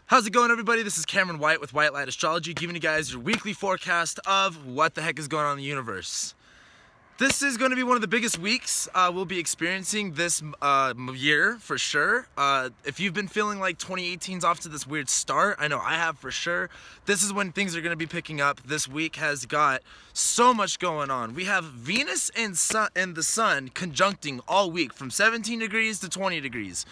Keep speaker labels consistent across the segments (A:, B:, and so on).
A: How's it going, everybody? This is Cameron White with White Light Astrology, giving you guys your weekly forecast of what the heck is going on in the universe. This is going to be one of the biggest weeks we'll be experiencing this year, for sure. If you've been feeling like 2018's off to this weird start, I know I have for sure. This is when things are going to be picking up. This week has got so much going on. We have Venus and the Sun conjuncting all week from 17 degrees to 20 degrees.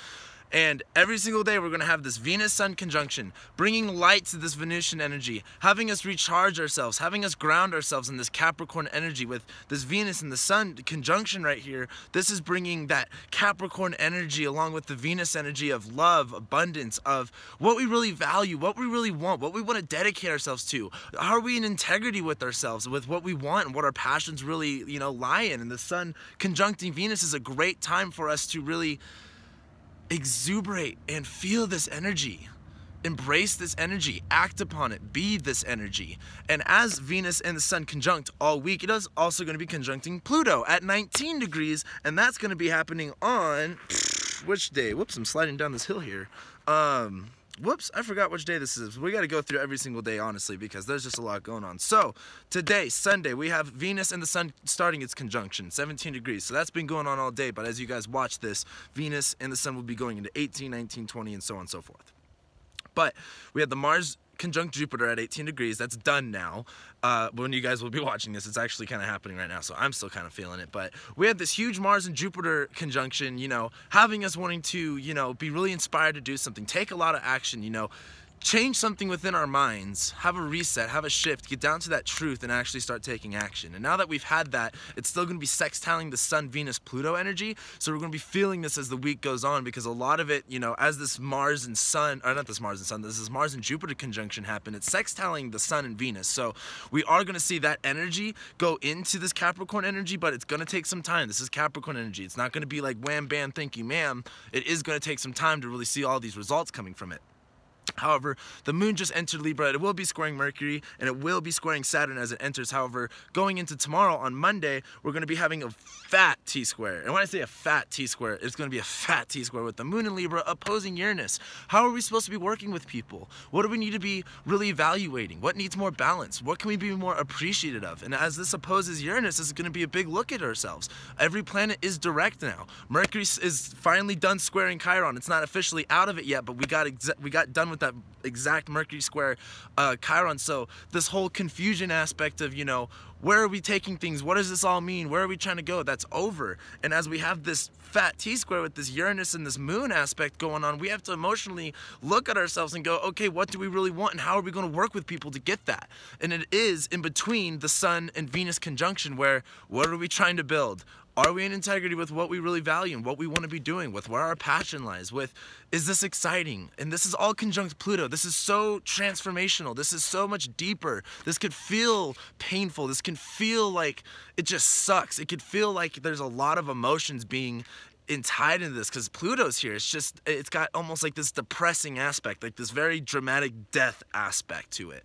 A: And every single day we're going to have this Venus-Sun conjunction, bringing light to this Venusian energy, having us recharge ourselves, having us ground ourselves in this Capricorn energy with this Venus and the Sun conjunction right here. This is bringing that Capricorn energy along with the Venus energy of love, abundance, of what we really value, what we really want, what we want to dedicate ourselves to. Are we in integrity with ourselves, with what we want and what our passions really, lie in? And the Sun conjuncting Venus is a great time for us to really exuberate and feel this energy, embrace this energy, act upon it, be this energy. And as Venus and the Sun conjunct all week, it is also going to be conjuncting Pluto at 19 degrees, and that's going to be happening on which day? Whoops, I'm sliding down this hill here. Whoops, I forgot which day this is. We got to go through every single day, honestly, because there's just a lot going on. So, today, Sunday, we have Venus and the Sun starting its conjunction, 17 degrees. So that's been going on all day, but as you guys watch this, Venus and the Sun will be going into 18, 19, 20, and so on and so forth. But we have the Mars conjunct Jupiter at 18 degrees. That's done now. When you guys will be watching this, it's actually kind of happening right now, so I'm still kind of feeling it. But we have this huge Mars and Jupiter conjunction, having us wanting to, be really inspired to do something, take a lot of action, change something within our minds, have a reset, have a shift, get down to that truth and actually start taking action. And now that we've had that, it's still going to be sextiling the Sun, Venus, Pluto energy. So we're going to be feeling this as the week goes on, because a lot of it, as this Mars and Sun, or not this Mars and Sun, this is Mars and Jupiter conjunction happen, it's sextiling the Sun and Venus. So we are going to see that energy go into this Capricorn energy, but it's going to take some time. This is Capricorn energy. It's not going to be like wham, bam, thank you, ma'am. It is going to take some time to really see all these results coming from it. However, the moon just entered Libra. It will be squaring Mercury, and it will be squaring Saturn as it enters. However, going into tomorrow on Monday, we're going to be having a fat T-square. And when I say a fat T-square, it's going to be a fat T-square with the moon in Libra opposing Uranus. How are we supposed to be working with people? What do we need to be really evaluating? What needs more balance? What can we be more appreciative of? And as this opposes Uranus, this is going to be a big look at ourselves. Every planet is direct now. Mercury is finally done squaring Chiron. It's not officially out of it yet, but we got done with that exact Mercury square Chiron. So this whole confusion aspect of, where are we taking things? What does this all mean? Where are we trying to go? That's over. And as we have this fat T-square with this Uranus and this moon aspect going on, we have to emotionally look at ourselves and go, okay, what do we really want, and how are we going to work with people to get that? And it is in between the Sun and Venus conjunction where, what are we trying to build? Are we in integrity with what we really value and what we want to be doing, with where our passion lies, with, is this exciting? And this is all conjunct Pluto. This is so transformational. This is so much deeper. This could feel painful. This can feel like it just sucks. It could feel like there's a lot of emotions being tied into this because Pluto's here. It's got almost like this depressing aspect, like this very dramatic death aspect to it.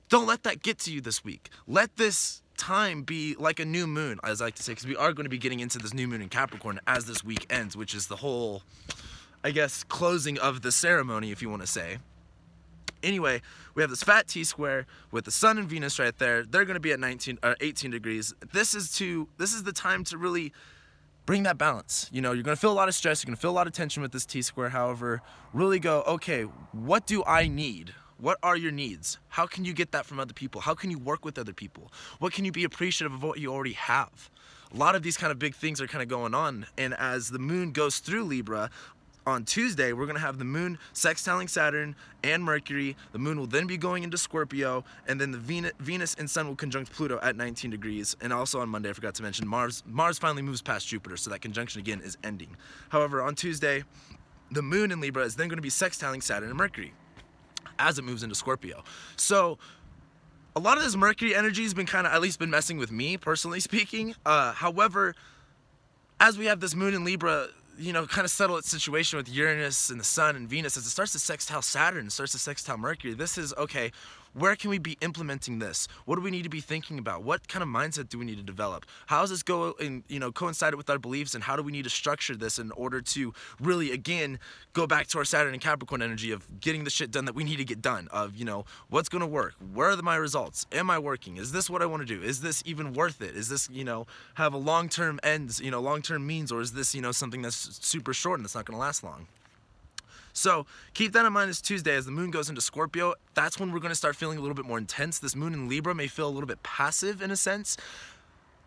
A: Don't let that get to you this week. Let this time be like a new moon, as I like to say, because we are going to be getting into this new moon in Capricorn as this week ends, which is the whole, I guess, closing of the ceremony, if you want to say. Anyway, we have this fat T-square with the Sun and Venus right there. They're going to be at 18 degrees. This is the time to really bring that balance. You're going to feel a lot of stress. You're going to feel a lot of tension with this T-square. However, really go, okay, what do I need? What are your needs? How can you get that from other people? How can you work with other people? What can you be appreciative of what you already have? A lot of these kind of big things are kind of going on. And as the moon goes through Libra, on Tuesday, we're going to have the moon sextiling Saturn and Mercury. The moon will then be going into Scorpio, and then the Venus and Sun will conjunct Pluto at 19 degrees. And also on Monday, I forgot to mention, Mars finally moves past Jupiter, so that conjunction again is ending. However, on Tuesday, the moon in Libra is then going to be sextiling Saturn and Mercury as it moves into Scorpio. So a lot of this Mercury energy has been at least messing with me, personally speaking. However, as we have this moon in Libra kind of settle its situation with Uranus and the Sun and Venus as it starts to sextile Saturn, starts to sextile Mercury. This is, okay, where can we be implementing this? What do we need to be thinking about? What kind of mindset do we need to develop? How does this go and, coincide with our beliefs, and how do we need to structure this in order to really, again, go back to our Saturn and Capricorn energy of getting the shit done that we need to get done, of, what's going to work? Where are my results? Am I working? Is this what I want to do? Is this even worth it? Is this, have a long-term ends, long-term means, or is this, something that's super short and that's not going to last long? So keep that in mind this Tuesday as the moon goes into Scorpio. That's when we're going to start feeling a little bit more intense. This moon in Libra may feel a little bit passive in a sense.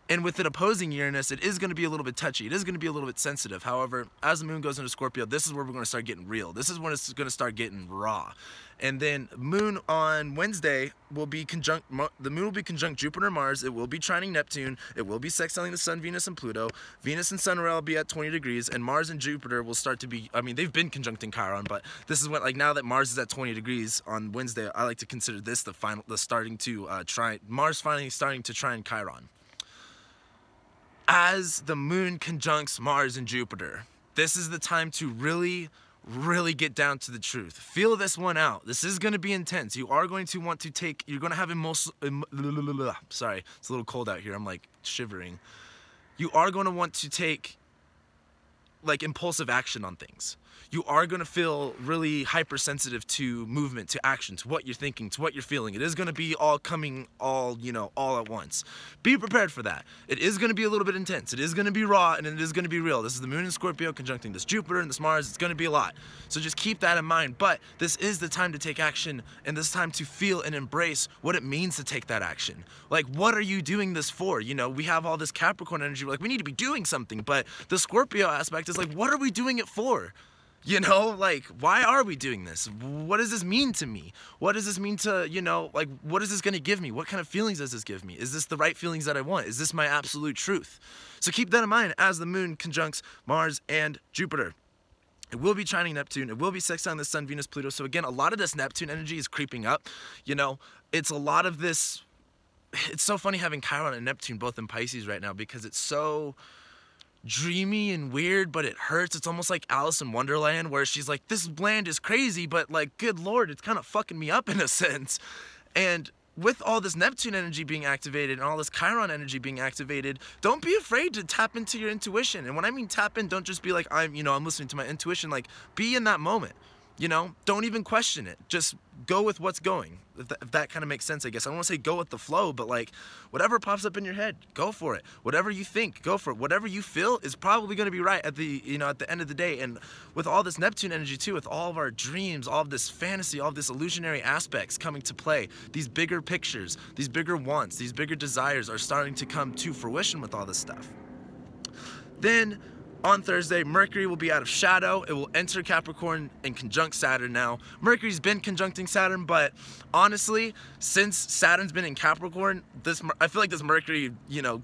A: And with it opposing Uranus, it is going to be a little bit touchy. It is going to be a little bit sensitive. However, as the moon goes into Scorpio, this is where we're going to start getting real. This is when it's going to start getting raw. And then moon on Wednesday will be conjunct, the moon will be conjunct Jupiter and Mars. It will be trining Neptune. It will be sextiling the Sun, Venus, and Pluto. Venus and Sun will all be at 20 degrees, and Mars and Jupiter will start to be, they've been conjuncting Chiron, but this is when, now that Mars is at 20 degrees on Wednesday, I like to consider this Mars finally starting to trine Chiron. As the moon conjuncts Mars and Jupiter, this is the time to really get down to the truth. Feel this one out. This is going to be intense. You are going to want to you're going to have sorry, it's a little cold out here. I'm shivering. You are going to want to take impulsive action on things. You are going to feel really hypersensitive to movement, to action, to what you're thinking, to what you're feeling. It is going to be all coming all at once. Be prepared for that. It is going to be a little bit intense. It is going to be raw, and it is going to be real. This is the moon in Scorpio conjuncting this Jupiter and this Mars. It's going to be a lot. So just keep that in mind. But this is the time to take action, and this time to feel and embrace what it means to take that action. What are you doing this for? We have all this Capricorn energy. We're we need to be doing something. But the Scorpio aspect is what are we doing it for? Why are we doing this? What does this mean to me? What does this mean to, what is this going to give me? What kind of feelings does this give me? Is this the right feelings that I want? Is this my absolute truth? So keep that in mind as the moon conjuncts Mars and Jupiter. It will be trining Neptune. It will be sextiling the Sun, Venus, Pluto. So again, a lot of this Neptune energy is creeping up. It's a lot of this. It's so funny having Chiron and Neptune both in Pisces right now because it's so dreamy and weird, but it hurts. It's almost like Alice in Wonderland, where she's like, this land is crazy, but good Lord, it's kind of fucking me up in a sense. And with all this Neptune energy being activated and all this Chiron energy being activated, don't be afraid to tap into your intuition. And when I mean tap in, don't just be I'm listening to my intuition. Be in that moment. Don't even question it. Just go with what's going. If that kind of makes sense, I guess. I don't want to say go with the flow, but whatever pops up in your head, go for it. Whatever you think, go for it. Whatever you feel is probably going to be right at the end of the day. And with all this Neptune energy too, with all of our dreams, all of this fantasy, all of this illusionary aspects coming to play, these bigger pictures, these bigger wants, these bigger desires are starting to come to fruition with all this stuff. Then on Thursday, Mercury will be out of shadow. It will enter Capricorn and conjunct Saturn now. Mercury's been conjuncting Saturn, but honestly, since Saturn's been in Capricorn, I feel like this Mercury,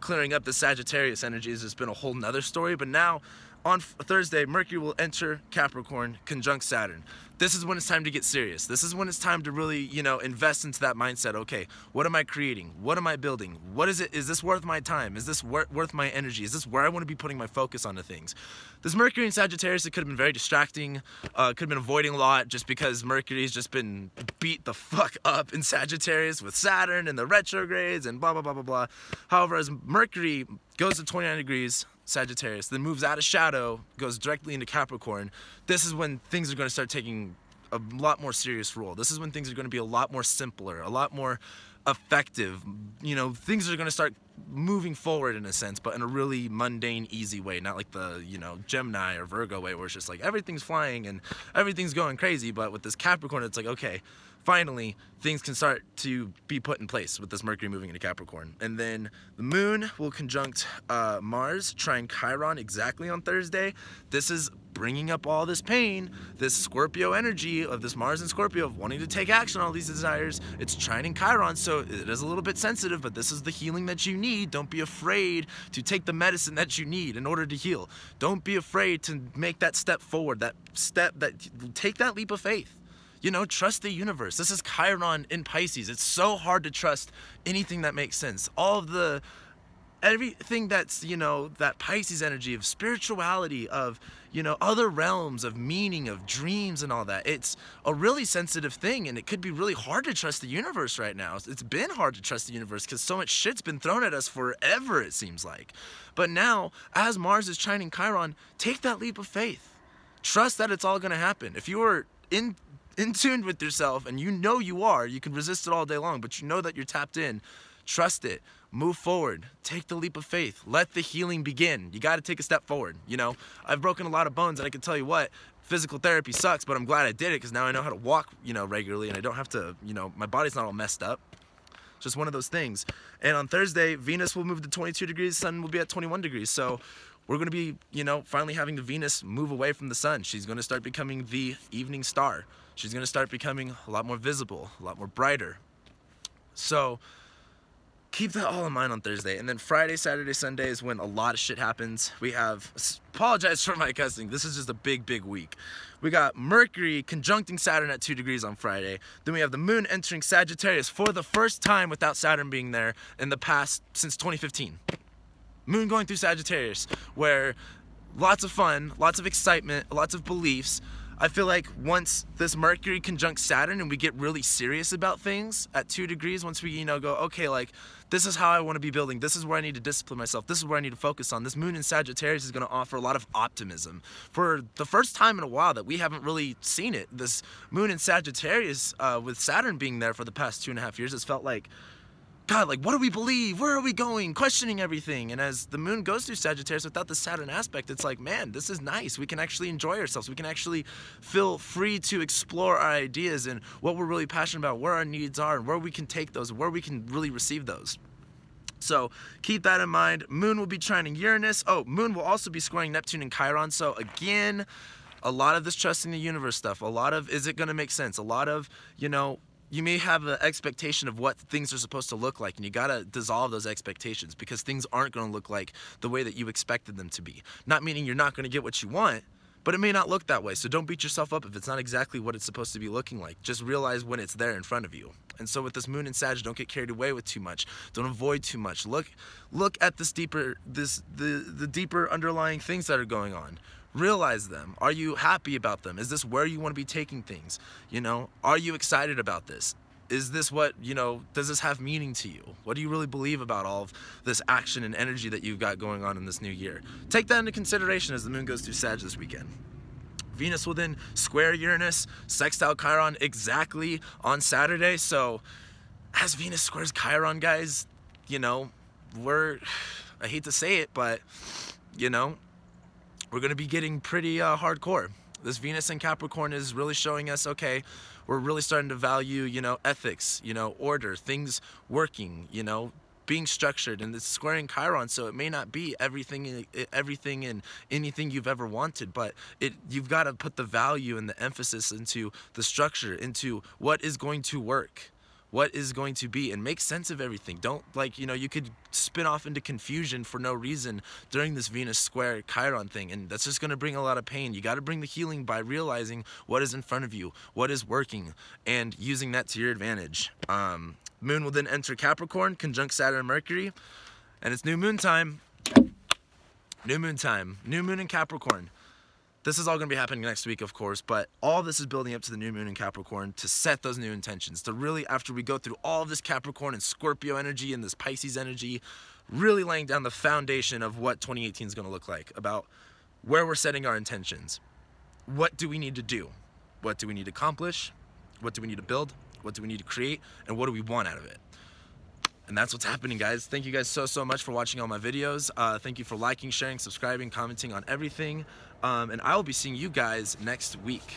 A: clearing up the Sagittarius energy has just been a whole nother story. But now, on Thursday, Mercury will enter Capricorn, conjunct Saturn. This is when it's time to get serious. This is when it's time to really, invest into that mindset. Okay, what am I creating? What am I building? What is it? Is this worth my time? Is this worth my energy? Is this where I want to be putting my focus onto things? This Mercury in Sagittarius, it could have been very distracting. Could have been avoiding a lot just because Mercury's just been beat the fuck up in Sagittarius with Saturn and the retrogrades and blah, blah, blah, blah, blah. However, as Mercury goes to 29 degrees, Sagittarius, then moves out of shadow, goes directly into Capricorn, this is when things are going to start taking a lot more serious role. This is when things are going to be a lot more simpler, a lot more effective. Things are going to start moving forward in a sense, but in a really mundane, easy way, not like the, Gemini or Virgo way where it's just everything's flying and everything's going crazy. But with this Capricorn, it's okay, finally, things can start to be put in place with this Mercury moving into Capricorn. And then the moon will conjunct Mars, trine Chiron exactly on Thursday. This is bringing up all this pain, this Scorpio energy of this Mars and Scorpio of wanting to take action on all these desires. It's trining Chiron, so it is a little bit sensitive, but this is the healing that you need. Don't be afraid to take the medicine that you need in order to heal. Don't be afraid to make that step forward, take that leap of faith. Trust the universe. This is Chiron in Pisces. It's so hard to trust anything that makes sense. Everything that's, that Pisces energy of spirituality, of, you know, other realms of meaning, of dreams and all that. It's a really sensitive thing, and it could be really hard to trust the universe right now. It's been hard to trust the universe because so much shit's been thrown at us forever, it seems like. But now, as Mars is trining Chiron, take that leap of faith. Trust that it's all gonna happen. If you are in tune with yourself, and you know you are, you can resist it all day long, but you know that you're tapped in, trust it. Move forward. Take the leap of faith. Let the healing begin. You got to take a step forward. You know, I've broken a lot of bones, and I can tell you what, physical therapy sucks, but I'm glad I did it because now I know how to walk, you know, regularly, and I don't have to, you know, my body's not all messed up. It's just one of those things. And on Thursday, Venus will move to 22 degrees, Sun will be at 21 degrees. So we're going to be, you know, finally having the Venus move away from the Sun. She's going to start becoming the evening star. She's going to start becoming a lot more visible, a lot more brighter. So keep that all in mind on Thursday. And then Friday, Saturday, Sunday is when a lot of shit happens. We have, apologize for my cussing, this is just a big week. We got Mercury conjuncting Saturn at 2 degrees on Friday. Then we have the moon entering Sagittarius for the first time without Saturn being there in the past, since 2015. Moon going through Sagittarius, where lots of fun, lots of excitement, lots of beliefs. I feel like once this Mercury conjuncts Saturn and we get really serious about things at 2 degrees, once we, you know, go, okay, like, this is how I want to be building, this is where I need to discipline myself, this is where I need to focus on, this moon in Sagittarius is going to offer a lot of optimism. For the first time in a while that we haven't really seen it, this moon in Sagittarius, with Saturn being there for the past 2.5 years, it's felt like, God, like, what do we believe? Where are we going? Questioning everything. And as the moon goes through Sagittarius without the Saturn aspect, it's like, man, this is nice. We can actually enjoy ourselves. We can actually feel free to explore our ideas and what we're really passionate about, where our needs are, and where we can take those, where we can really receive those. So keep that in mind. Moon will be trining Uranus. Oh, moon will also be squaring Neptune and Chiron. So again, a lot of this trusting the universe stuff, a lot of, is it going to make sense? A lot of, you know, you may have an expectation of what things are supposed to look like, and you gotta dissolve those expectations because things aren't gonna look like the way that you expected them to be. Not meaning you're not gonna get what you want, but it may not look that way, so don't beat yourself up if it's not exactly what it's supposed to be looking like. Just realize when it's there in front of you. And so with this moon in Sag, don't get carried away with too much. Don't avoid too much. Look at this deeper, the deeper underlying things that are going on. Realize them. Are you happy about them? Is this where you want to be taking things? You know, are you excited about this? Is this what, you know, does this have meaning to you? What do you really believe about all of this action and energy that you've got going on in this new year? Take that into consideration as the moon goes through Sag this weekend. Venus will then square Uranus, sextile Chiron exactly on Saturday. So as Venus squares Chiron, guys, you know, I hate to say it, but, you know, we're going to be getting pretty hardcore. This Venus in Capricorn is really showing us, okay, we're really starting to value, you know, ethics, you know, order, things working, you know, being structured, and it's squaring Chiron, so it may not be everything and anything you've ever wanted, but you've got to put the value and the emphasis into the structure, into what is going to work, what is going to be, and make sense of everything. Don't, like, you know, you could spin off into confusion for no reason during this Venus square Chiron thing, and that's just going to bring a lot of pain. You got to bring the healing by realizing what is in front of you, what is working, and using that to your advantage. Moon will then enter Capricorn, conjunct Saturn and Mercury, and it's new moon time. New moon time. New moon in Capricorn. This is all going to be happening next week, of course, but all this is building up to the new moon in Capricorn to set those new intentions, to really, after we go through all of this Capricorn and Scorpio energy and this Pisces energy, really laying down the foundation of what 2018 is going to look like, about where we're setting our intentions. What do we need to do? What do we need to accomplish? What do we need to build? What do we need to create? And what do we want out of it? And that's what's happening, guys. Thank you guys so much for watching all my videos. Thank you for liking, sharing, subscribing, commenting on everything. And I will be seeing you guys next week.